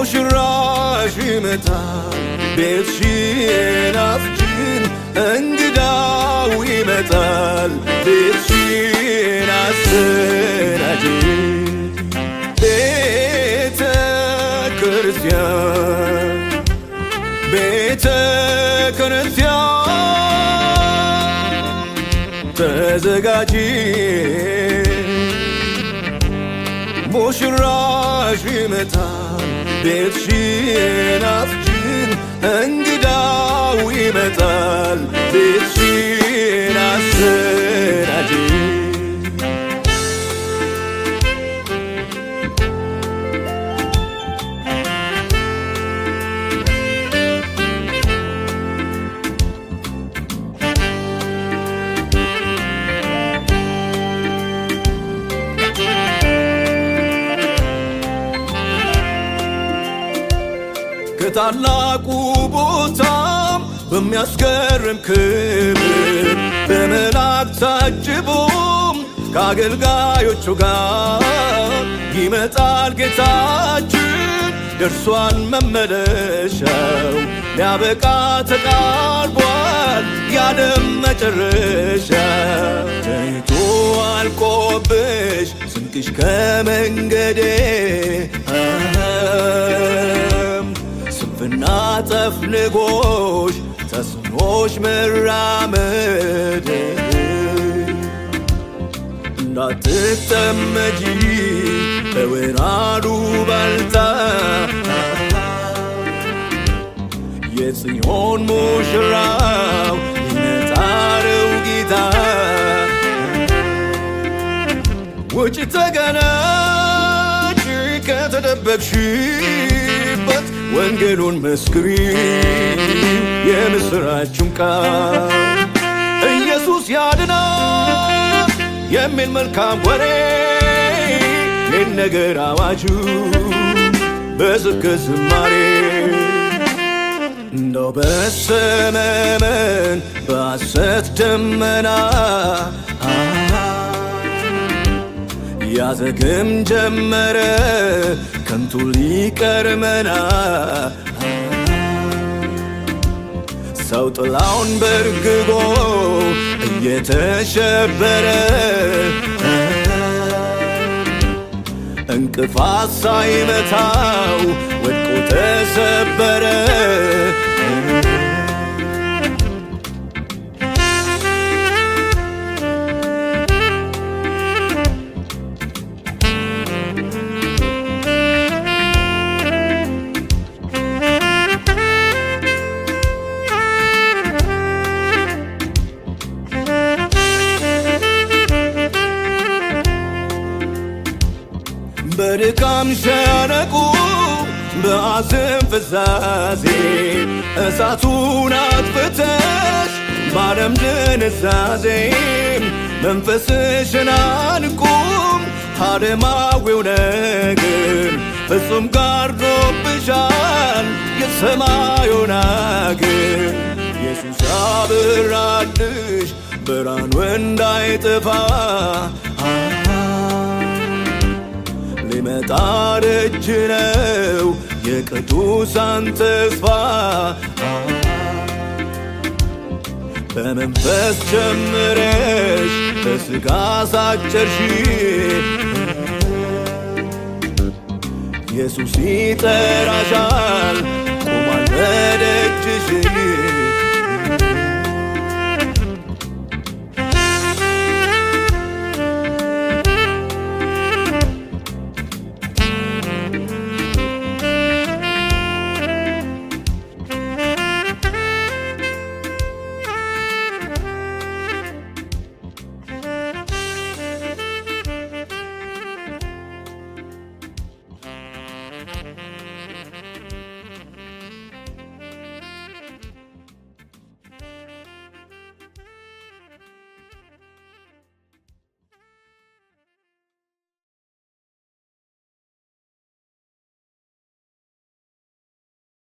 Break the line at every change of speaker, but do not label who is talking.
ሙሽራሽ ይመጣል ቤትሽን አስጭን እንግዳው ይመጣል ቤትሽን አሰናጂ ቤተ ክርስቲያን ቤተ ክርስቲያን ተዘጋጂ ሙሽራሽ ይመጣል ቤትሽን አስጭን እንግዳው ይመጣል ቤትሽን አሰናጂ ከታላቁ ቦታም በሚያስገርም ክብር በመላእክት ታጅቦም ከአገልጋዮቹ ጋር ይመጣል ጌታችን ደርሷል መመለሻው ሊያበቃ ተቃርቧል ያለም መጨረሻ ተይቶ አልቆብሽ ስንቅሽ ከመንገዴ ስንፍና ጠፍንጎሽ ተስኖሽ መራመድ እንዳትጠመጂ በወራዱ ባልታ የጽዮን ሙሽራው ይመጣለው ጌታ ውጭ ተገናጭ ከተደበቅሽበት ወንጌሉን መስክሪ የምስራችን ቃል ኢየሱስ ያድናል የሚል መልካም ወሬ ይነገር አዋጁ በስብከት ዝማሬ እንደው በሰመመን በሐሰት ደመና ያዘግም ጀመረ ከንቱ ሊቀርመና ሰው ጥላውን በርግጎ እየተሸበረ እንቅፋት ሳይመታው ወድቆ ተሰበረ በድካም ሸነቁ በአዘን ፍዛዜ እሳቱን አጥፍተሽ ባለም ድንዛዜ መንፈስሽን አንቁም ዓለማዊው ነገር ፍጹም ጋርዶብሻል የሰማዩን አገር ኢየሱስ ያብራልሽ ብርሃኑ እንዳይጠፋ ሊመጣ ደጅ ነው የቅዱሳን ተስፋ በመንፈስ ጀምረሽ በሥጋ ሳጨርሽ ኢየሱስ ይጠራሻል ቆሟል በደጅሽ